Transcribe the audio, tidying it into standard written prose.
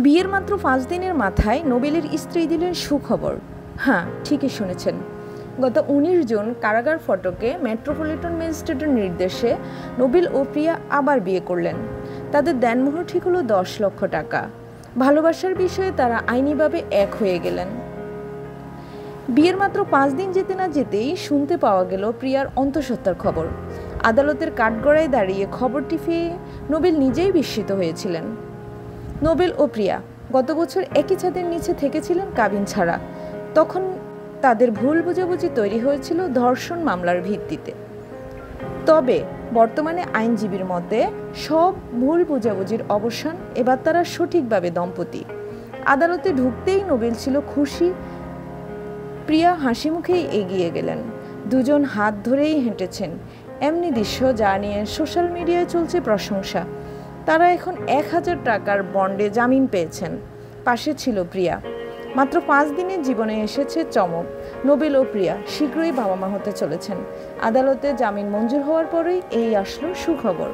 বিয়ের মাত্র 5 দিনের মাথায় নোবেলের স্ত্রী দিলেন সুখবর। হ্যাঁ, ঠিকই শুনেছেন। গত 19 জুন কারাগার ফটকে মেট্রোপলিটন ম্যাজিস্ট্রেটের নির্দেশে নোবেল ও প্রিয়া আবার বিয়ে করলেন। তাদের দেনমোহর ঠিক হলো 10 লক্ষ টাকা। ভালোবাসার বিষয়ে তারা আইনিভাবে এক হয়ে গেলেন। বিয়ের মাত্র 5 দিন যেতে না যেতেই শুনতে পাওয়া গেল প্রিয়ার অন্তঃসত্ত্বার খবর। আদালতের কাঠগড়ায় দাঁড়িয়ে খবরটি পেয়ে নোবেল নিজেই বিস্মিত হয়েছিলেন। নোবেল ও প্রিয়া গত বছর একই ছাদের নিচে থেকেছিলেন কাবিন ছাড়া। তখন তাদের ভুল বোঝাবুঝি তৈরি হয়েছিল ধর্ষণ মামলার ভিত্তিতে। তবে বর্তমানে আইনজীবীর মতে সব ভুল বোঝাবুঝির অবসান, এবার তারা সঠিকভাবে দম্পতি। আদালতে ঢুকতেই নোবেল ছিল খুশি, প্রিয়া হাসি মুখেই এগিয়ে গেলেন। দুজন হাত ধরেই হেঁটেছেন, এমনি দৃশ্য যা নিয়ে সোশ্যাল মিডিয়ায় চলছে প্রশংসা। তারা এখন 1000 টাকার বন্ডে জামিন পেয়েছেন। পাশে ছিল প্রিয়া। মাত্র 5 দিনের জীবনে এসেছে চমক। নোবেল ও প্রিয়া শীঘ্রই বাবা মা হতে চলেছেন। আদালতে জামিন মঞ্জুর হওয়ার পরেই এই আসলো সুখবর।